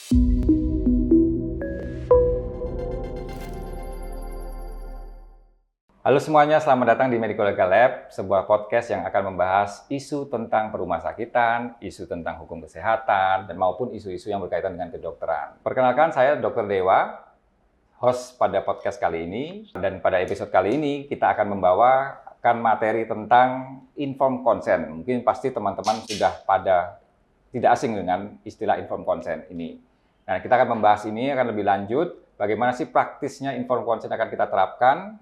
Halo semuanya, selamat datang di Medical Legal Lab, sebuah podcast yang akan membahas isu tentang perumahsakitan, isu tentang hukum kesehatan, dan maupun isu-isu yang berkaitan dengan kedokteran. Perkenalkan, saya Dr. Dewa, host pada podcast kali ini. Dan pada episode kali ini, kita akan membawakan materi tentang informed consent. Mungkin pasti teman-teman sudah pada tidak asing dengan istilah informed consent ini. Nah, kita akan membahas ini akan lebih lanjut, bagaimana sih praktisnya informed consent akan kita terapkan.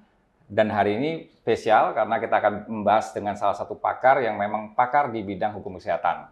Dan hari ini spesial karena kita akan membahas dengan salah satu pakar yang memang pakar di bidang hukum kesehatan.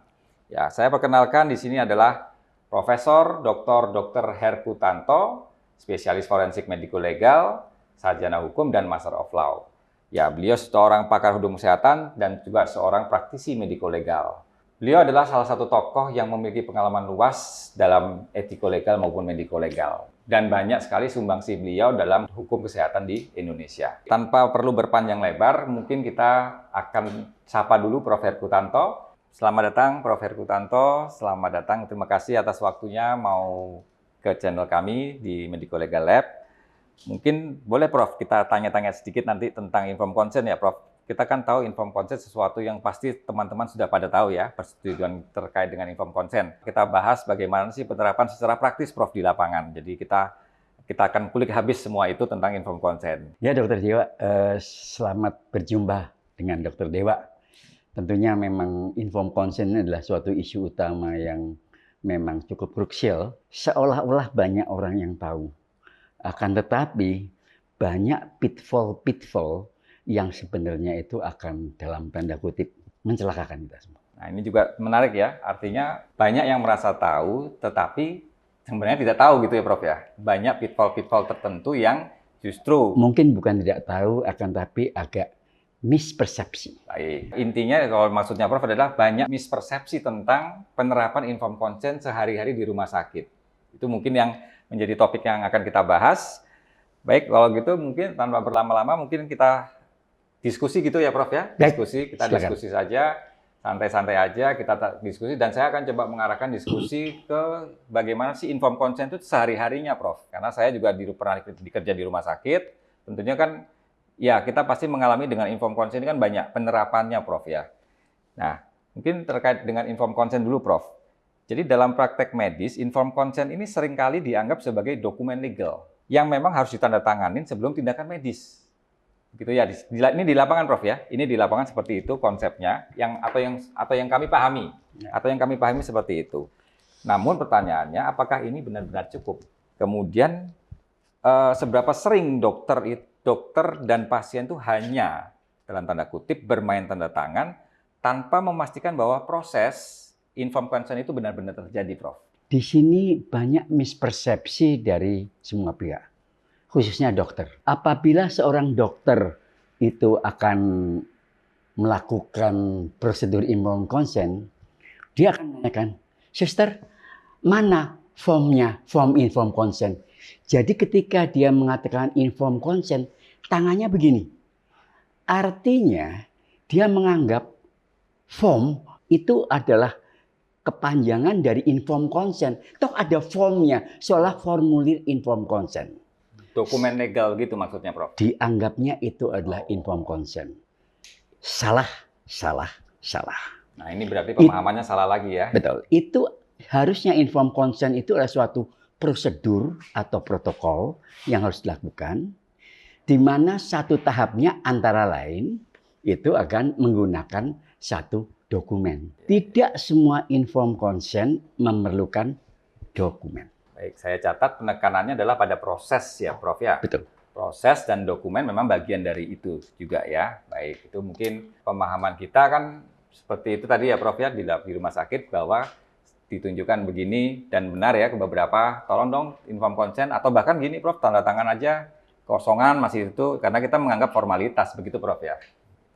Ya, saya perkenalkan di sini adalah Profesor Dr. Herkutanto, spesialis forensik mediko legal, sarjana hukum dan Master of Law. Ya, beliau seorang pakar hukum kesehatan dan juga seorang praktisi mediko legal. Beliau adalah salah satu tokoh yang memiliki pengalaman luas dalam etiko legal maupun mediko legal. Dan banyak sekali sumbangsi beliau dalam hukum kesehatan di Indonesia. Tanpa perlu berpanjang lebar, mungkin kita akan sapa dulu Prof. Herkutanto. Selamat datang Prof. Herkutanto, selamat datang. Terima kasih atas waktunya mau ke channel kami di Medical Legal Lab. Mungkin boleh Prof, kita tanya-tanya sedikit nanti tentang informed consent ya Prof. Kita kan tahu informed consent sesuatu yang pasti teman-teman sudah pada tahu ya, persetujuan terkait dengan informed consent. Kita bahas bagaimana sih penerapan secara praktis Prof di lapangan. Jadi kita akan kulik habis semua itu tentang informed consent. Ya Dr. Dewa, selamat berjumpa dengan Dr. Dewa. Tentunya memang informed consent adalah suatu isu utama yang memang cukup krusial. Seolah-olah banyak orang yang tahu. Akan tetapi banyak pitfall yang sebenarnya itu akan dalam tanda kutip mencelakakan kita semua. Nah ini juga menarik ya, artinya banyak yang merasa tahu tetapi sebenarnya tidak tahu gitu ya Prof ya. Banyak pitfall tertentu yang justru mungkin bukan tidak tahu, akan tapi agak mispersepsi. Baik. Intinya kalau maksudnya Prof adalah banyak mispersepsi tentang penerapan informed consent sehari-hari di rumah sakit. Itu mungkin yang menjadi topik yang akan kita bahas. Baik, kalau gitu mungkin tanpa berlama-lama mungkin kita diskusi gitu ya Prof ya, kita silakan. Diskusi saja, santai-santai aja kita diskusi dan saya akan coba mengarahkan diskusi ke bagaimana sih informed consent itu sehari-harinya Prof. Karena saya juga pernah bekerja di rumah sakit, tentunya kan ya kita pasti mengalami dengan informed consent ini kan banyak penerapannya Prof ya. Nah, mungkin terkait dengan informed consent dulu Prof. Jadi dalam praktek medis, informed consent ini seringkali dianggap sebagai dokumen legal yang memang harus ditandatanganin sebelum tindakan medis. Gitu ya, ini di lapangan Prof ya, ini di lapangan seperti itu konsepnya, atau yang kami pahami, seperti itu. Namun pertanyaannya, apakah ini benar-benar cukup? Kemudian seberapa sering dokter dan pasien itu hanya dalam tanda kutip bermain tanda tangan tanpa memastikan bahwa proses informed consent itu benar-benar terjadi, Prof. Di sini banyak mispersepsi dari semua pihak. Khususnya dokter. Apabila seorang dokter itu akan melakukan prosedur informed consent, dia akan menanyakan, "Suster, mana formnya, form informed consent?" Jadi ketika dia mengatakan informed consent, tangannya begini. Artinya dia menganggap form itu adalah kepanjangan dari informed consent. Toh ada formnya, seolah formulir informed consent. Dokumen legal gitu maksudnya, Prof? Dianggapnya itu adalah informed consent. Salah. Nah, ini berarti pemahamannya salah lagi ya? Betul. Itu harusnya informed consent itu adalah suatu prosedur atau protokol yang harus dilakukan, di mana satu tahapnya antara lain itu akan menggunakan satu dokumen. Tidak semua informed consent memerlukan dokumen. Baik, saya catat penekanannya adalah pada proses ya, Prof ya. Betul. Proses dan dokumen memang bagian dari itu juga ya. Baik, itu mungkin pemahaman kita kan seperti itu tadi ya, Prof ya, di rumah sakit bahwa ditunjukkan begini dan benar ya ke beberapa. Tolong dong informed consent atau bahkan gini, Prof, tanda tangan aja kosongan masih itu karena kita menganggap formalitas begitu, Prof ya.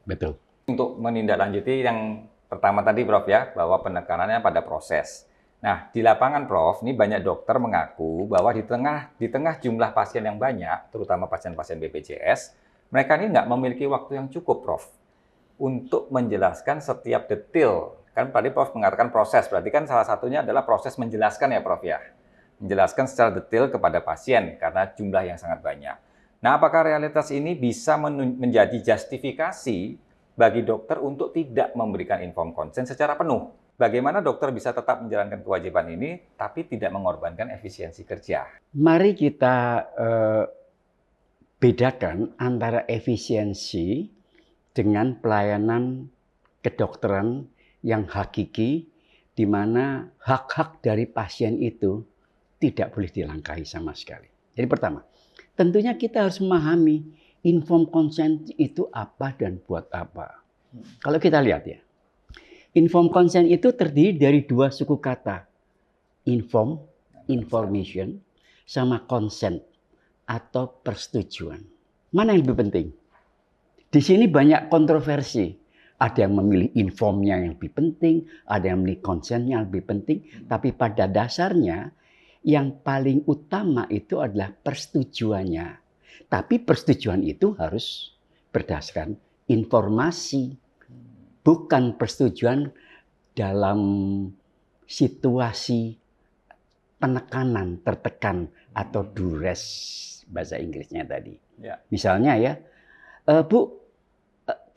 Betul. Untuk menindaklanjuti yang pertama tadi, Prof ya, bahwa penekanannya pada proses. Nah, di lapangan Prof, ini banyak dokter mengaku bahwa di tengah jumlah pasien yang banyak, terutama pasien-pasien BPJS, mereka ini nggak memiliki waktu yang cukup, Prof, untuk menjelaskan setiap detail. Kan tadi Prof mengatakan proses, berarti kan salah satunya adalah proses menjelaskan ya, Prof ya. menjelaskan secara detail kepada pasien karena jumlah yang sangat banyak. Nah, apakah realitas ini bisa menjadi justifikasi bagi dokter untuk tidak memberikan informed consent secara penuh? Bagaimana dokter bisa tetap menjalankan kewajiban ini tapi tidak mengorbankan efisiensi kerja? Mari kita bedakan antara efisiensi dengan pelayanan kedokteran yang hakiki, di mana hak-hak dari pasien itu tidak boleh dilangkahi sama sekali. Jadi pertama, tentunya kita harus memahami informed consent itu apa dan buat apa. Kalau kita lihat ya, informed consent itu terdiri dari dua suku kata. Inform, information, sama consent atau persetujuan. Mana yang lebih penting? Di sini banyak kontroversi. Ada yang memilih informnya yang lebih penting, ada yang memilih consentnya yang lebih penting. Tapi pada dasarnya yang paling utama itu adalah persetujuannya. Tapi persetujuan itu harus berdasarkan informasi. Bukan persetujuan dalam situasi penekanan, tertekan, atau duress, bahasa Inggrisnya tadi. Ya. Misalnya ya, Bu,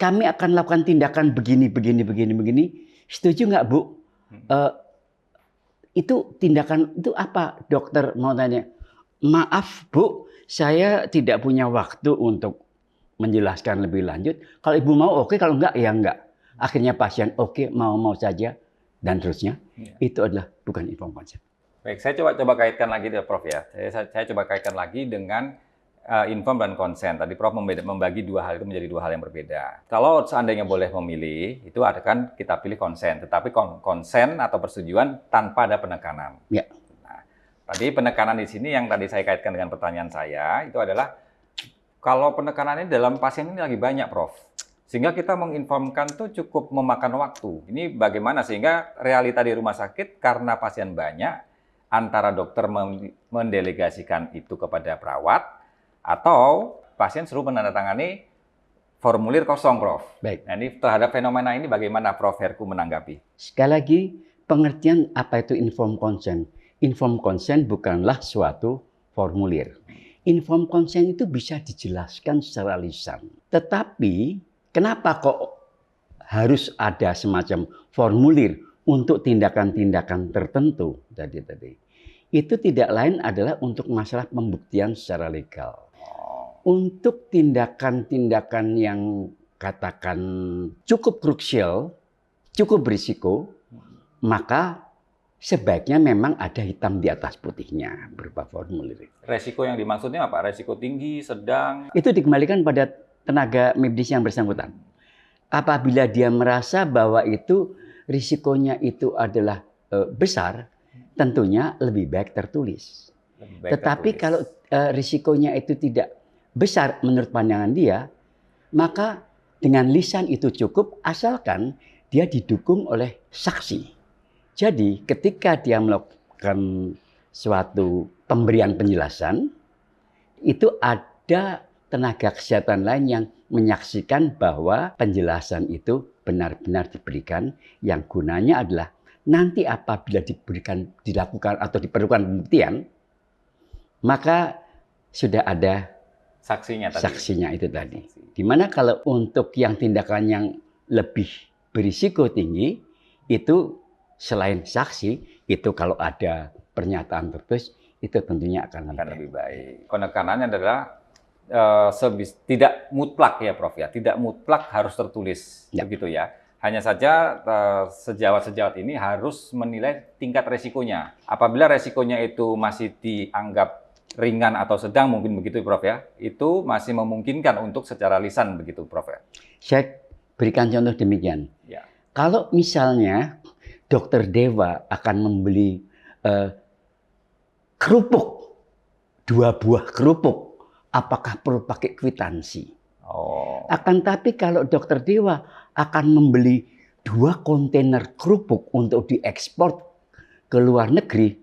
kami akan lakukan tindakan begini. Setuju nggak, Bu? Itu tindakan itu apa? Dokter mau tanya, maaf Bu, saya tidak punya waktu untuk menjelaskan lebih lanjut. Kalau Ibu mau oke, kalau enggak ya enggak. Akhirnya pasien oke, mau saja, dan terusnya. Ya. Itu adalah bukan informed consent. Baik, saya coba kaitkan lagi deh Prof ya. Saya coba kaitkan lagi dengan inform dan konsen. Tadi Prof membagi dua hal itu menjadi dua hal yang berbeda. Kalau seandainya boleh memilih, itu akan kita pilih konsen. Tetapi konsen atau persetujuan tanpa ada penekanan. Ya. Nah, tadi penekanan di sini yang tadi saya kaitkan dengan pertanyaan saya, itu adalah kalau penekanan ini dalam pasien ini lagi banyak, Prof. Sehingga kita menginformkan itu cukup memakan waktu. Ini bagaimana sehingga realita di rumah sakit karena pasien banyak, antara dokter mendelegasikan itu kepada perawat, atau pasien suruh menandatangani formulir kosong, Prof. Baik. Nah, ini terhadap fenomena ini bagaimana Prof Herku menanggapi? Sekali lagi, pengertian apa itu informed consent. Informed consent bukanlah suatu formulir. Informed consent itu bisa dijelaskan secara lisan. Tetapi, kenapa kok harus ada semacam formulir untuk tindakan-tindakan tertentu tadi? Itu tidak lain adalah untuk masalah pembuktian secara legal. Untuk tindakan-tindakan yang katakan cukup krusial, cukup berisiko, maka sebaiknya memang ada hitam di atas putihnya berupa formulir. Resiko yang dimaksudnya apa? Resiko tinggi, sedang? Itu dikembalikan pada tenaga medis yang bersangkutan. Apabila dia merasa bahwa itu risikonya itu adalah besar, tentunya lebih baik tertulis. Tetapi kalau risikonya itu tidak besar menurut pandangan dia, maka dengan lisan itu cukup asalkan dia didukung oleh saksi. Jadi ketika dia melakukan suatu pemberian penjelasan, itu ada tenaga kesehatan lain yang menyaksikan bahwa penjelasan itu benar-benar diberikan, yang gunanya adalah nanti apabila dilakukan atau diperlukan pembuktian, maka sudah ada saksinya itu tadi. Dimana kalau untuk yang tindakan yang lebih berisiko tinggi, itu selain saksi, itu kalau ada pernyataan tertulis, itu tentunya akan lebih baik. Penekanannya adalah tidak mutlak ya Prof ya, tidak mutlak harus tertulis, begitu ya. Hanya saja sejawat ini harus menilai tingkat resikonya. Apabila resikonya itu masih dianggap ringan atau sedang, mungkin begitu Prof ya, itu masih memungkinkan untuk secara lisan begitu Prof ya. Saya berikan contoh demikian. Ya. Kalau misalnya Dokter Dewa akan membeli kerupuk, 2 buah kerupuk, apakah perlu pakai kwitansi? Akan tapi kalau Dokter Dewa akan membeli 2 kontainer kerupuk untuk diekspor ke luar negeri,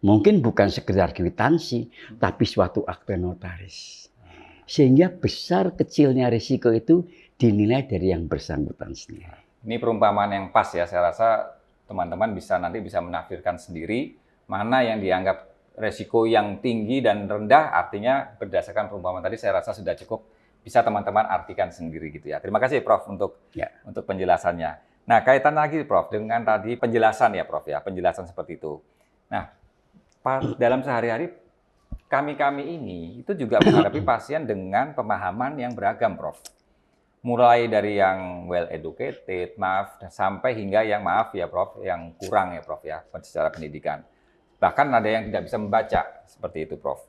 mungkin bukan sekedar kwitansi, tapi suatu akte notaris. Sehingga besar kecilnya risiko itu dinilai dari yang bersangkutan sendiri. Ini perumpamaan yang pas ya, saya rasa teman-teman nanti bisa menafsirkan sendiri mana yang dianggap resiko yang tinggi dan rendah, artinya berdasarkan perumpamaan tadi saya rasa sudah cukup bisa teman-teman artikan sendiri gitu ya. Terima kasih Prof untuk penjelasannya. Nah, kaitan lagi Prof dengan tadi penjelasan ya Prof ya, penjelasan seperti itu. Nah, dalam sehari-hari kami ini itu juga menghadapi pasien dengan pemahaman yang beragam Prof. Mulai dari yang well educated, sampai hingga yang maaf ya Prof, yang kurang ya Prof ya, secara pendidikan. Bahkan ada yang tidak bisa membaca, seperti itu Prof.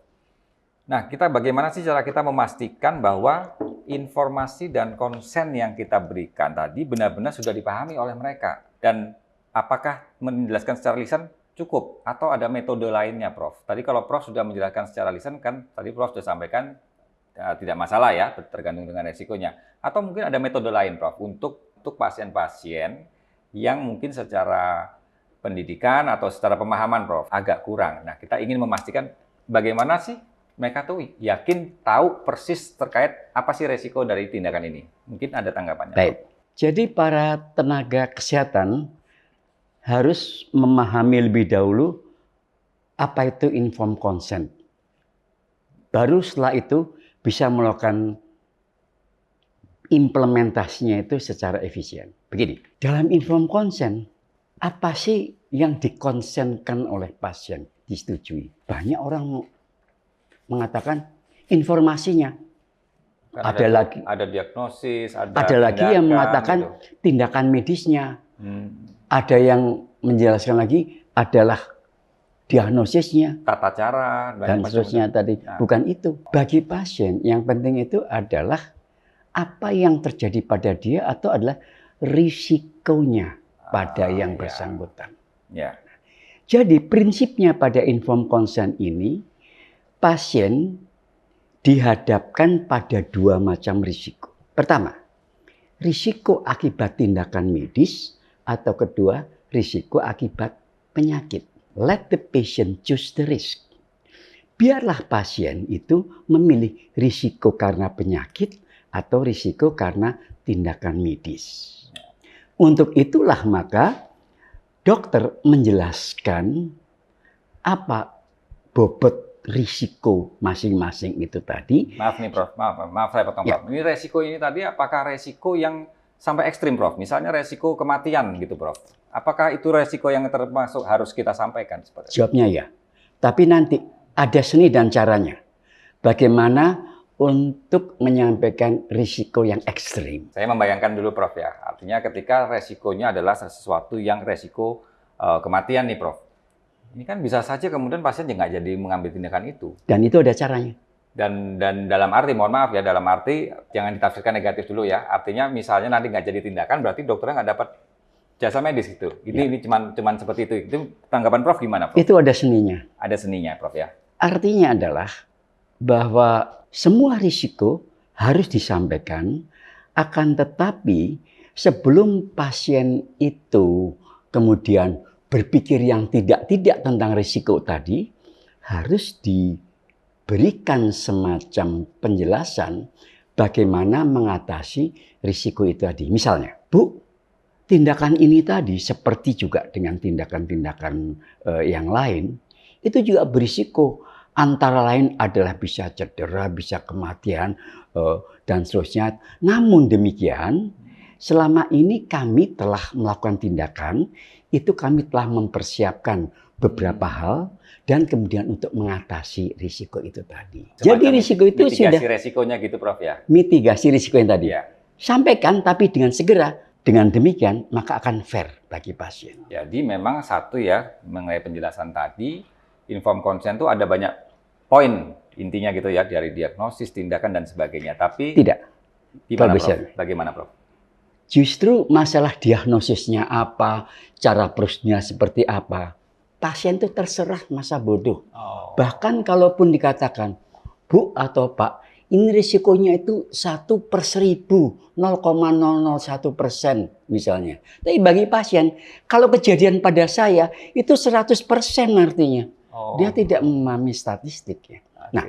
Nah, bagaimana sih cara kita memastikan bahwa informasi dan konsen yang kita berikan tadi benar-benar sudah dipahami oleh mereka? Dan apakah menjelaskan secara lisan cukup? Atau ada metode lainnya Prof? Tadi kalau Prof sudah menjelaskan secara lisan, kan tadi Prof sudah sampaikan tidak masalah ya, tergantung dengan resikonya. Atau mungkin ada metode lain, Prof, untuk pasien-pasien yang mungkin secara pendidikan atau secara pemahaman, Prof, agak kurang. Nah, kita ingin memastikan bagaimana sih mereka tuh yakin tahu persis terkait apa sih resiko dari tindakan ini. Mungkin ada tanggapannya. Baik. Prof. Jadi para tenaga kesehatan harus memahami lebih dahulu apa itu informed consent. Baru setelah itu bisa melakukan implementasinya itu secara efisien. Begini, dalam informed consent, apa sih yang dikonsenkan oleh pasien disetujui? Banyak orang mengatakan informasinya. Ada diagnosis, ada lagi yang mengatakan gitu. Tindakan medisnya. Ada yang menjelaskan lagi adalah diagnosisnya, tata cara, dan seterusnya tadi. Bukan itu. Bagi pasien, yang penting itu adalah apa yang terjadi pada dia atau adalah risikonya pada yang bersangkutan. Jadi prinsipnya pada informed consent ini, pasien dihadapkan pada dua macam risiko. Pertama, risiko akibat tindakan medis, atau kedua, risiko akibat penyakit. Let the patient choose the risk. Biarlah pasien itu memilih risiko karena penyakit atau risiko karena tindakan medis. Untuk itulah maka dokter menjelaskan apa bobot risiko masing-masing itu tadi. Maaf nih Prof, maaf saya potong Prof. Ini resiko ini tadi apakah resiko yang sampai ekstrim Prof? Misalnya resiko kematian gitu Prof. Apakah itu resiko yang termasuk harus kita sampaikan? Jawabnya ya. Tapi nanti ada seni dan caranya. Bagaimana untuk menyampaikan risiko yang ekstrim. Saya membayangkan dulu Prof ya. Artinya ketika resikonya adalah sesuatu yang resiko kematian nih Prof. Ini kan bisa saja kemudian pasien nggak jadi mengambil tindakan itu. Dan itu ada caranya. Dan dalam arti, mohon maaf ya, dalam arti jangan ditafsirkan negatif dulu ya. Artinya misalnya nanti nggak jadi tindakan, berarti dokternya nggak dapat jasa medis gitu. Ini cuman seperti itu. Itu tanggapan Prof gimana Prof? Itu ada seninya. Ada seninya Prof ya. Artinya adalah bahwa semua risiko harus disampaikan, akan tetapi sebelum pasien itu kemudian berpikir yang tidak tentang risiko tadi, harus diberikan semacam penjelasan bagaimana mengatasi risiko itu tadi. Misalnya, Bu, tindakan ini tadi seperti juga dengan tindakan-tindakan yang lain, itu juga berisiko. Antara lain adalah bisa cedera, bisa kematian, dan seterusnya. Namun demikian, selama ini kami telah melakukan tindakan, itu kami telah mempersiapkan beberapa hal, dan kemudian untuk mengatasi risiko itu tadi. Jadi risiko itu sudah... Mitigasi risikonya gitu Prof ya? Mitigasi risiko yang tadi. Ya. Sampaikan, tapi dengan segera. Dengan demikian, maka akan fair bagi pasien. Jadi memang satu ya, mengenai penjelasan tadi, informed consent itu ada banyak poin intinya gitu ya, dari diagnosis, tindakan, dan sebagainya. Tapi tidak. Bagaimana Prof? Justru masalah diagnosisnya apa, cara prosesnya seperti apa, pasien itu terserah masa bodoh. Bahkan kalaupun dikatakan, Bu atau Pak, ini risikonya itu 1/1000, 0,001% misalnya. Tapi bagi pasien, kalau kejadian pada saya, itu 100% artinya. Dia tidak memahami statistik ya. Nah,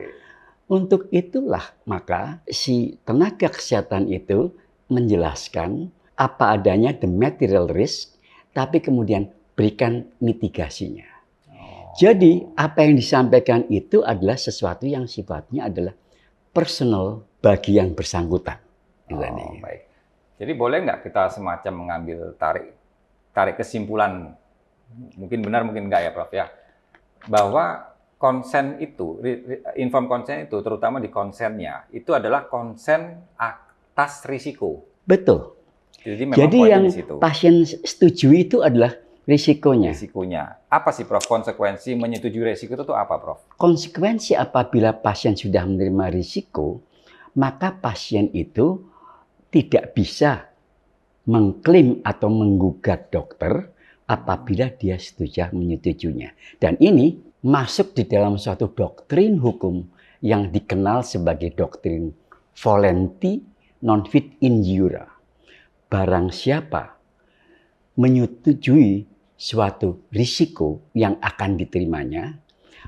untuk itulah maka si tenaga kesehatan itu menjelaskan apa adanya the material risk, tapi kemudian berikan mitigasinya. Jadi apa yang disampaikan itu adalah sesuatu yang sifatnya adalah personal bagi yang bersangkutan. Baik. Jadi boleh nggak kita semacam mengambil tarik kesimpulan, mungkin benar mungkin nggak ya Prof ya, bahwa konsen itu, inform konsen itu terutama di konsennya, itu adalah konsen atas risiko. Betul. Jadi memang Jadi poinnya yang di situ. pasien setujui itu adalah risikonya. Risikonya. Apa sih Prof konsekuensi menyetujui risiko itu apa Prof? Konsekuensi apabila pasien sudah menerima risiko, maka pasien itu tidak bisa mengklaim atau menggugat dokter apabila dia setuju menyetujuinya. Dan ini masuk di dalam suatu doktrin hukum yang dikenal sebagai doktrin volenti non fit in jura. Barang siapa menyetujui suatu risiko yang akan diterimanya,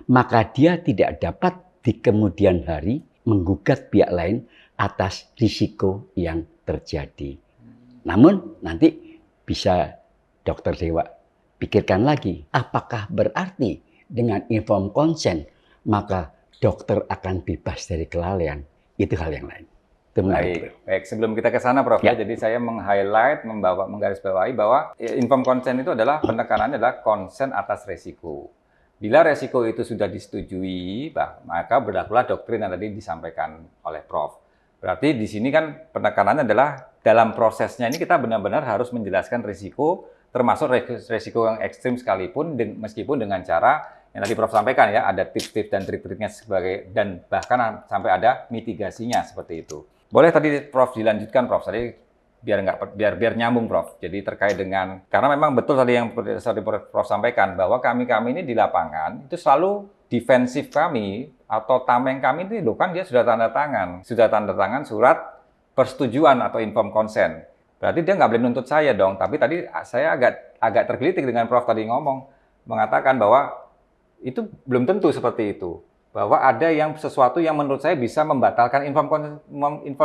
maka dia tidak dapat di kemudian hari menggugat pihak lain atas risiko yang terjadi. Namun nanti bisa Dokter Dewa pikirkan lagi, apakah berarti dengan informed consent maka dokter akan bebas dari kelalaian? Itu hal yang lain. Itu menarik. Baik. Sebelum kita ke sana Prof ya, jadi saya meng-highlight, menggarisbawahi bahwa informed consent itu adalah penekanannya adalah konsen atas risiko. Bila resiko itu sudah disetujui, maka berlakulah doktrin yang tadi disampaikan oleh Prof. Berarti di sini kan penekanannya adalah dalam prosesnya ini kita benar-benar harus menjelaskan risiko, termasuk risiko yang ekstrim sekalipun, meskipun dengan cara yang tadi Prof sampaikan ya, ada tips-tips dan trik-triknya sebagai, dan bahkan sampai ada mitigasinya seperti itu. Boleh tadi Prof dilanjutkan Prof, tadi biar nyambung Prof. Jadi terkait dengan, karena memang betul tadi yang Prof sampaikan bahwa kami ini di lapangan itu selalu defensif kami atau tameng kami itu kan dia sudah tanda tangan surat persetujuan atau informed consent. Berarti dia nggak boleh nuntut saya dong. Tapi tadi saya agak tergelitik dengan Prof tadi mengatakan bahwa itu belum tentu seperti itu. Bahwa ada sesuatu yang menurut saya bisa membatalkan informed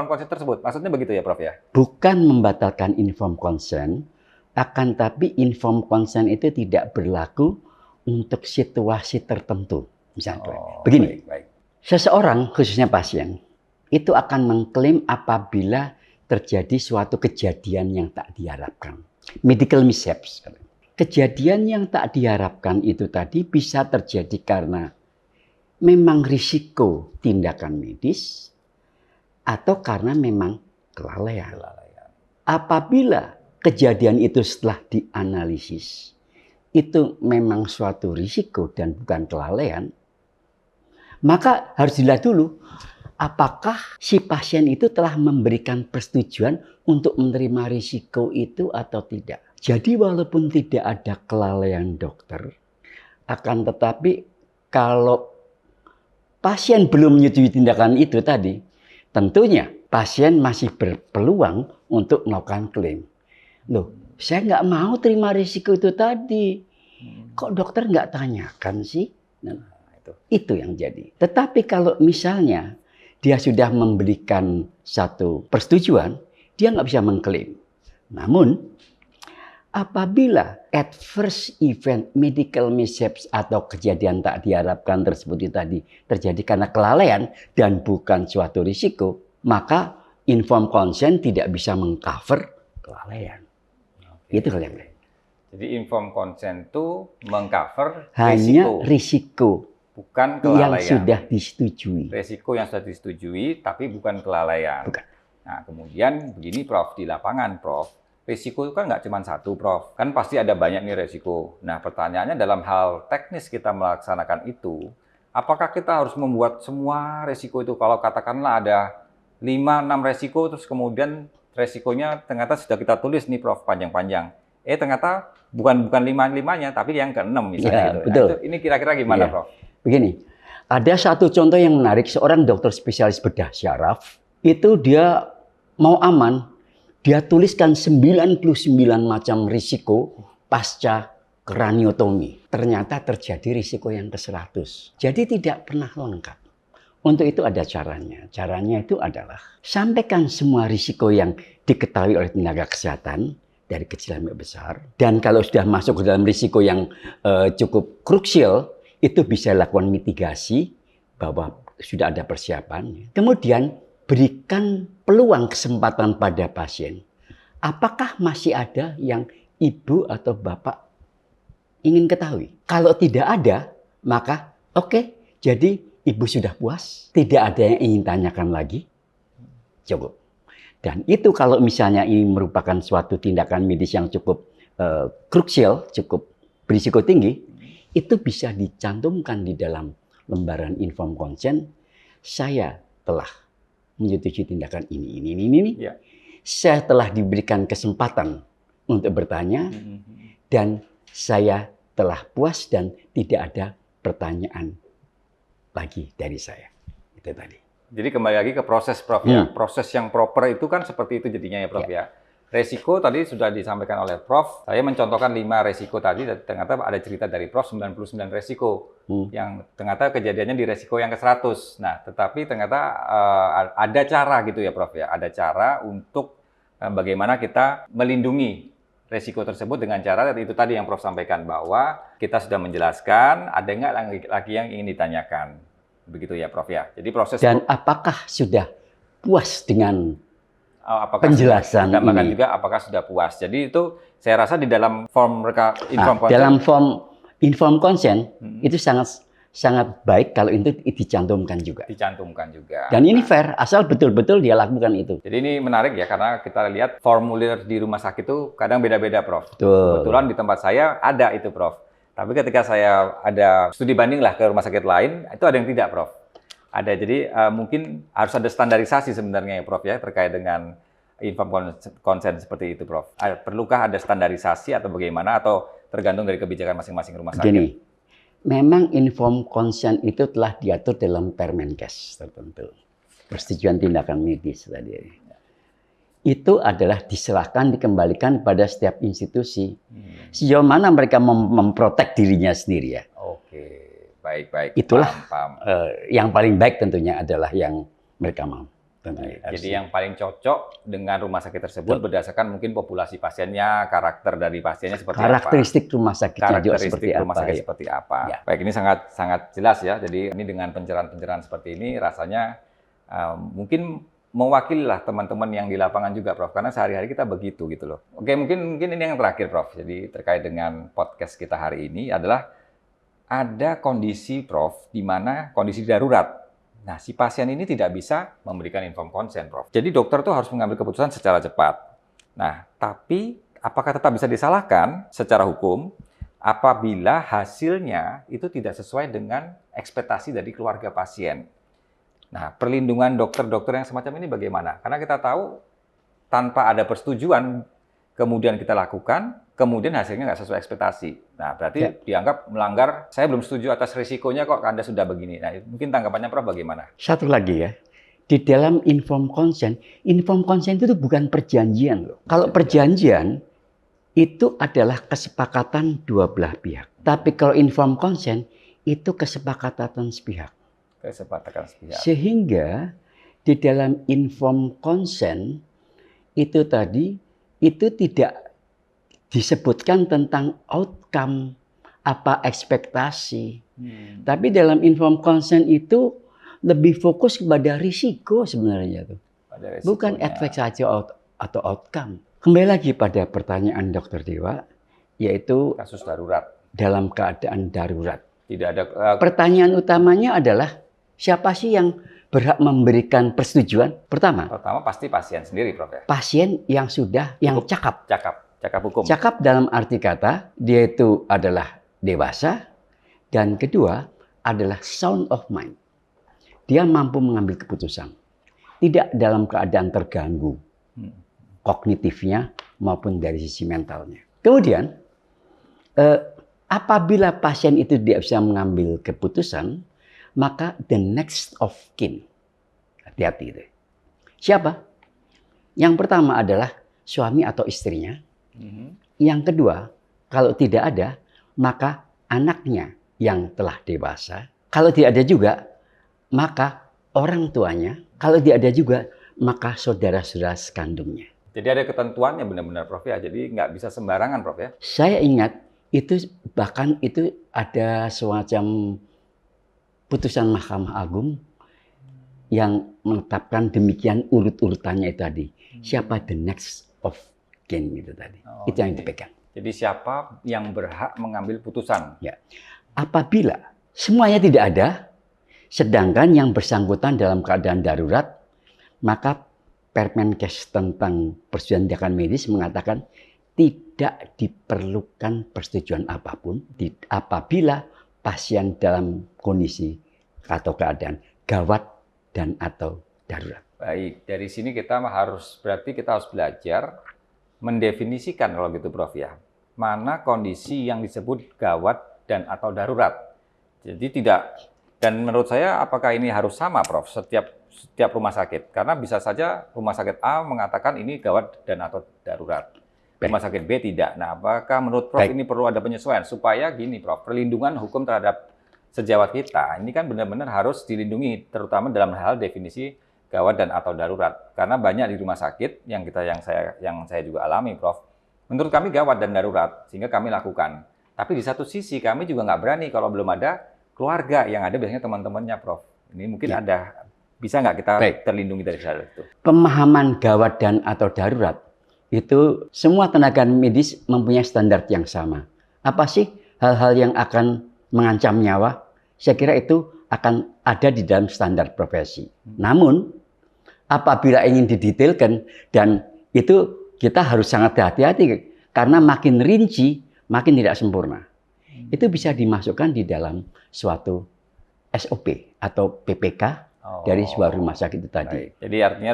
consent tersebut. Maksudnya begitu ya Prof ya? Bukan membatalkan informed consent, akan tapi informed consent itu tidak berlaku untuk situasi tertentu. Misalnya, begini, baik. Seseorang, khususnya pasien, itu akan mengklaim apabila terjadi suatu kejadian yang tak diharapkan. Medical mishaps. Kejadian yang tak diharapkan itu tadi bisa terjadi karena memang risiko tindakan medis atau karena memang kelalaian. Apabila kejadian itu setelah dianalisis, itu memang suatu risiko dan bukan kelalaian, maka harus dilihat dulu apakah si pasien itu telah memberikan persetujuan untuk menerima risiko itu atau tidak. Jadi walaupun tidak ada kelalaian dokter, akan tetapi kalau pasien belum menyetujui tindakan itu tadi, tentunya pasien masih berpeluang untuk melakukan klaim. Loh, saya nggak mau terima risiko itu tadi. Kok dokter nggak tanyakan sih? Nah, itu yang jadi. Tetapi kalau misalnya dia sudah memberikan satu persetujuan, dia nggak bisa mengklaim. Namun, apabila adverse event medical mishaps atau kejadian tak diharapkan tersebut tadi terjadi karena kelalaian dan bukan suatu risiko, maka informed consent tidak bisa mengcover kelalaian. Itu hal yang lain. Jadi informed consent itu mengcover hanya risiko. Bukan kelalaian. Yang sudah disetujui. Resiko yang sudah disetujui, tapi bukan kelalaian. Bukan. Nah, kemudian begini Prof, di lapangan Prof, resiko itu kan nggak cuma satu Prof, kan pasti ada banyak nih resiko. Nah, pertanyaannya dalam hal teknis kita melaksanakan itu, apakah kita harus membuat semua resiko itu, kalau katakanlah ada 5-6 resiko, terus kemudian resikonya ternyata sudah kita tulis nih Prof, panjang-panjang. Ternyata bukan 5-5-nya, tapi yang ke-6 misalnya. Ya, gitu. betul. Nah, ini kira-kira gimana ya. Prof? Begini, ada satu contoh yang menarik, seorang dokter spesialis bedah syaraf, itu dia mau aman, dia tuliskan 99 macam risiko pasca kraniotomi. Ternyata terjadi risiko yang ke-100. Jadi tidak pernah lengkap. Untuk itu ada caranya. Caranya itu adalah sampaikan semua risiko yang diketahui oleh tenaga kesehatan, dari kecil sampai besar. Dan kalau sudah masuk ke dalam risiko yang cukup krusial, itu bisa lakukan mitigasi bahwa sudah ada persiapan. Kemudian berikan peluang kesempatan pada pasien. Apakah masih ada yang ibu atau bapak ingin ketahui? Kalau tidak ada, maka oke, jadi ibu sudah puas, tidak ada yang ingin tanyakan lagi, cukup. Dan itu kalau misalnya ini merupakan suatu tindakan medis yang cukup krusial, cukup berisiko tinggi, itu bisa dicantumkan di dalam lembaran inform consent. Saya telah menyetujui tindakan ini. Ya. Saya telah diberikan kesempatan untuk bertanya dan saya telah puas dan tidak ada pertanyaan lagi dari saya. Itu tadi. Jadi kembali lagi ke proses, Prof. Ya. Proses yang proper itu kan seperti itu jadinya ya, Prof. Ya. Resiko tadi sudah disampaikan oleh Prof. Saya mencontohkan 5 resiko tadi, ternyata ada cerita dari Prof. 99 resiko. Yang ternyata kejadiannya di resiko yang ke-100. Nah, tetapi ternyata ada cara gitu ya, Prof. Ya. Ada cara untuk bagaimana kita melindungi resiko tersebut dengan cara itu tadi yang Prof. sampaikan, bahwa kita sudah menjelaskan, ada nggak lagi yang ingin ditanyakan. Begitu ya, Prof. Ya. Jadi proses. Dan apakah sudah puas dengan penjelasan ini? Juga apakah sudah puas. Jadi itu saya rasa di dalam form inform consent. Dalam form inform consent itu sangat baik kalau itu dicantumkan juga. Dicantumkan juga. Dan ini fair, asal betul-betul dia lakukan itu. Jadi ini menarik ya, karena kita lihat formulir di rumah sakit itu kadang beda-beda, Prof. Betul. Kebetulan di tempat saya ada itu, Prof. Tapi ketika saya ada studi banding lah ke rumah sakit lain, itu ada yang tidak, Prof. Ada, jadi mungkin harus ada standarisasi sebenarnya ya, Prof. Ya, terkait dengan inform consent seperti itu, Prof. Perlukah ada standarisasi atau bagaimana, atau tergantung dari kebijakan masing-masing rumah sakit? Gini, memang inform consent itu telah diatur dalam Permenkes tertentu. Persetujuan tindakan medis tadi. Itu adalah diserahkan, dikembalikan pada setiap institusi. Sejauh mana mereka memprotek dirinya sendiri ya. Oke. Baik. Itulah paham. Yang paling baik tentunya adalah yang mereka mau. Jadi yang paling cocok dengan rumah sakit tersebut berdasarkan mungkin populasi pasiennya, karakter dari pasiennya seperti karakteristik apa. Rumah sakitnya juga seperti rumah sakit seperti apa. Ya. Baik, ini sangat jelas ya. Jadi ini dengan pencerahan-pencerahan seperti ini rasanya mungkin mewakili lah teman-teman yang di lapangan juga, Prof. Karena sehari-hari kita begitu gitu loh. Oke, mungkin ini yang terakhir, Prof. Jadi terkait dengan podcast kita hari ini adalah ada kondisi, Prof, di mana kondisi darurat. Nah, si pasien ini tidak bisa memberikan inform consent, Prof. Jadi dokter tuh harus mengambil keputusan secara cepat. Nah, tapi apakah tetap bisa disalahkan secara hukum apabila hasilnya itu tidak sesuai dengan ekspektasi dari keluarga pasien? Nah, perlindungan dokter-dokter yang semacam ini bagaimana? Karena kita tahu tanpa ada persetujuan kemudian kita lakukan, kemudian hasilnya nggak sesuai ekspektasi. Nah, berarti dianggap melanggar, saya belum setuju atas risikonya kok Anda sudah begini. Nah, mungkin tanggapannya Prof bagaimana? Satu lagi ya, di dalam inform consent itu bukan perjanjian loh. Kalau perjanjian, itu adalah kesepakatan dua belah pihak. Tapi kalau inform consent, itu kesepakatan sepihak. Kesepakatan sepihak. Sehingga di dalam inform consent, itu tadi, itu tidak disebutkan tentang outcome, apa ekspektasi. Tapi dalam inform consent itu lebih fokus kepada risiko sebenarnya tuh. Bukan efek saja atau outcome. Kembali lagi pada pertanyaan Dr. Dewa, yaitu kasus darurat. Dalam keadaan darurat. Tidak ada. Pertanyaan utamanya adalah siapa sih yang berhak memberikan persetujuan? Pertama pasti pasien sendiri, Prof. Ya? Pasien yang sudah, yang cakap hukum. Cakap dalam arti kata, dia itu adalah dewasa, dan kedua adalah sound of mind. Dia mampu mengambil keputusan. Tidak dalam keadaan terganggu kognitifnya maupun dari sisi mentalnya. Kemudian, apabila pasien itu tidak bisa mengambil keputusan, maka the next of kin. Hati-hati itu. Siapa? Yang pertama adalah suami atau istrinya. Yang kedua, kalau tidak ada, maka anaknya yang telah dewasa. Kalau tidak ada juga, maka orang tuanya. Kalau tidak ada juga, maka saudara-saudara sekandungnya. Jadi ada ketentuannya benar-benar, Prof. Ya. Jadi nggak bisa sembarangan, Prof. Ya. Saya ingat Itu bahkan itu ada semacam putusan Mahkamah Agung yang menetapkan demikian urut-urutannya itu tadi. Siapa the next of kin itu tadi. Oh, Itu yang dipegang. Jadi siapa yang berhak mengambil putusan? Ya. Apabila semuanya tidak ada, sedangkan yang bersangkutan dalam keadaan darurat, maka Permenkes tentang persetujuan tindakan medis mengatakan tidak diperlukan persetujuan apapun apabila pasien dalam kondisi atau keadaan gawat dan atau darurat. Baik, dari sini berarti kita harus belajar mendefinisikan kalau gitu Prof ya. Mana kondisi yang disebut gawat dan atau darurat. Jadi dan menurut saya apakah ini harus sama Prof setiap rumah sakit? Karena bisa saja rumah sakit A mengatakan ini gawat dan atau darurat. Rumah sakit B tidak. Nah, apakah menurut Prof ini perlu ada penyesuaian supaya gini Prof, perlindungan hukum terhadap sejawat kita ini kan benar-benar harus dilindungi terutama dalam hal definisi gawat dan atau darurat. Karena banyak di rumah sakit yang saya juga alami Prof. Menurut kami gawat dan darurat sehingga kami lakukan. Tapi di satu sisi kami juga nggak berani kalau belum ada keluarga, yang ada biasanya teman-temannya Prof. Ini mungkin bisa nggak kita terlindungi dari hal itu? Pemahaman gawat dan atau darurat itu semua tenaga medis mempunyai standar yang sama. Apa sih hal-hal yang akan mengancam nyawa? Saya kira itu akan ada di dalam standar profesi. Namun apabila ingin didetailkan dan itu kita harus sangat hati-hati karena makin rinci makin tidak sempurna. Itu bisa dimasukkan di dalam suatu SOP atau PPK dari sebuah rumah sakit itu tadi. Baik. Jadi artinya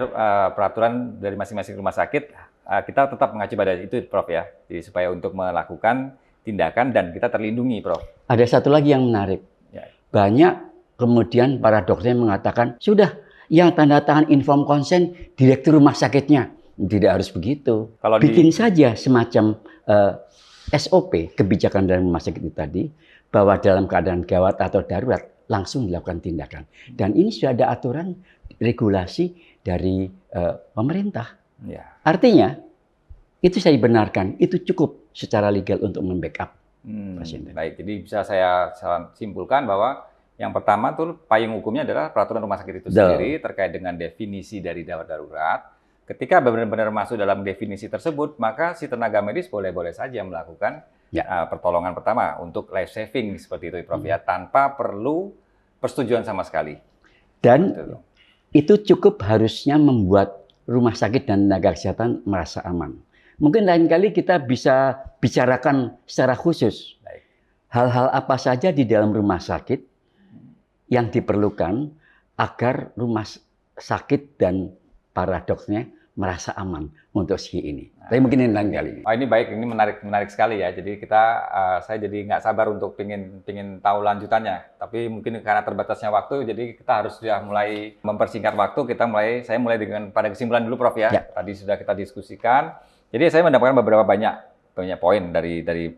peraturan dari masing-masing rumah sakit kita tetap mengacu pada itu Prof ya. Jadi supaya untuk melakukan tindakan dan kita terlindungi Prof. Ada satu lagi yang menarik. Ya. Banyak kemudian para dokter mengatakan sudah yang tanda tangan inform consent direktur rumah sakitnya. Tidak harus begitu. Kalau bikin saja semacam SOP kebijakan dalam rumah sakit itu tadi bahwa dalam keadaan gawat atau darurat langsung dilakukan tindakan. Dan ini sudah ada aturan regulasi dari pemerintah. Ya. Artinya itu saya benarkan, itu cukup secara legal untuk membackup pasien. Baik, jadi bisa saya simpulkan bahwa yang pertama tuh payung hukumnya adalah peraturan rumah sakit itu sendiri terkait dengan definisi dari gawat darurat. Ketika benar-benar masuk dalam definisi tersebut, maka si tenaga medis boleh-boleh saja melakukan pertolongan pertama untuk life saving seperti itu Prof ya, tanpa perlu persetujuan sama sekali. Dan itu cukup harusnya membuat rumah sakit dan tenaga kesehatan merasa aman. Mungkin lain kali kita bisa bicarakan secara khusus hal-hal apa saja di dalam rumah sakit yang diperlukan agar rumah sakit dan para dokternya merasa aman untuk si ini. Tapi mungkin ini lain kali. Oh, ini baik, ini menarik sekali ya. Jadi saya jadi nggak sabar untuk pingin tahu lanjutannya. Tapi mungkin karena terbatasnya waktu, jadi kita harus sudah mulai mempersingkat waktu. Saya mulai dengan pada kesimpulan dulu Prof ya. Tadi sudah kita diskusikan. Jadi saya mendapatkan beberapa banyak poin dari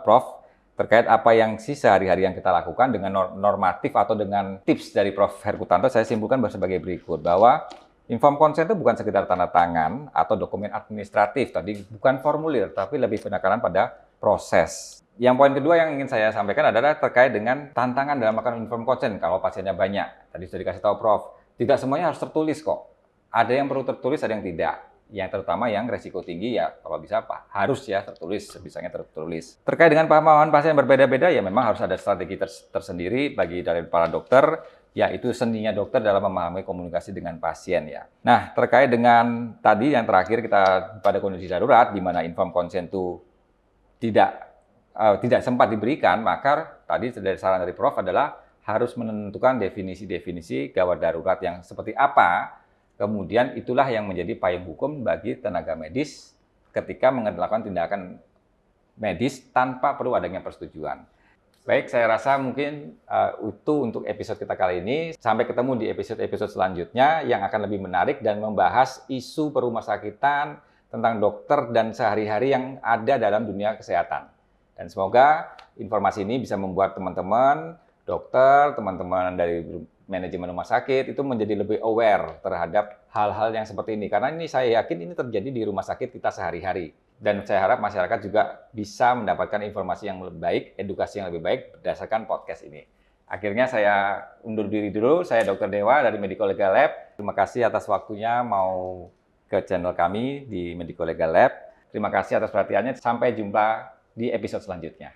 Prof terkait apa yang sisa hari-hari yang kita lakukan dengan normatif atau dengan tips dari Prof Herkutanto. Saya simpulkan sebagai berikut bahwa inform consent itu bukan sekedar tanda tangan atau dokumen administratif, tadi bukan formulir, tapi lebih penekanan pada proses. Yang poin kedua yang ingin saya sampaikan adalah terkait dengan tantangan dalam melakukan inform consent kalau pasiennya banyak. Tadi sudah dikasih tahu Prof, tidak semuanya harus tertulis kok. Ada yang perlu tertulis, ada yang tidak. Yang terutama yang resiko tinggi ya kalau bisa harus ya tertulis, sebisanya tertulis. Terkait dengan pemahaman pasien berbeda-beda ya memang harus ada strategi tersendiri dari para dokter, yaitu seninya dokter dalam memahami komunikasi dengan pasien ya. Nah, terkait dengan tadi yang terakhir kita pada kondisi darurat di mana inform consent itu tidak sempat diberikan, maka tadi dari saran dari Prof adalah harus menentukan definisi-definisi gawat darurat yang seperti apa. Kemudian itulah yang menjadi payung hukum bagi tenaga medis ketika melakukan tindakan medis tanpa perlu adanya persetujuan. Baik, saya rasa mungkin itu untuk episode kita kali ini. Sampai ketemu di episode-episode selanjutnya yang akan lebih menarik dan membahas isu perumahsakitan tentang dokter dan sehari-hari yang ada dalam dunia kesehatan. Dan semoga informasi ini bisa membuat teman-teman dokter, teman-teman dari manajemen rumah sakit itu menjadi lebih aware terhadap hal-hal yang seperti ini. Karena ini saya yakin ini terjadi di rumah sakit kita sehari-hari. Dan saya harap masyarakat juga bisa mendapatkan informasi yang lebih baik, edukasi yang lebih baik berdasarkan podcast ini. Akhirnya saya undur diri dulu, saya Dr. Dewa dari Medical Legal Lab. Terima kasih atas waktunya mau ke channel kami di Medical Legal Lab. Terima kasih atas perhatiannya, sampai jumpa di episode selanjutnya.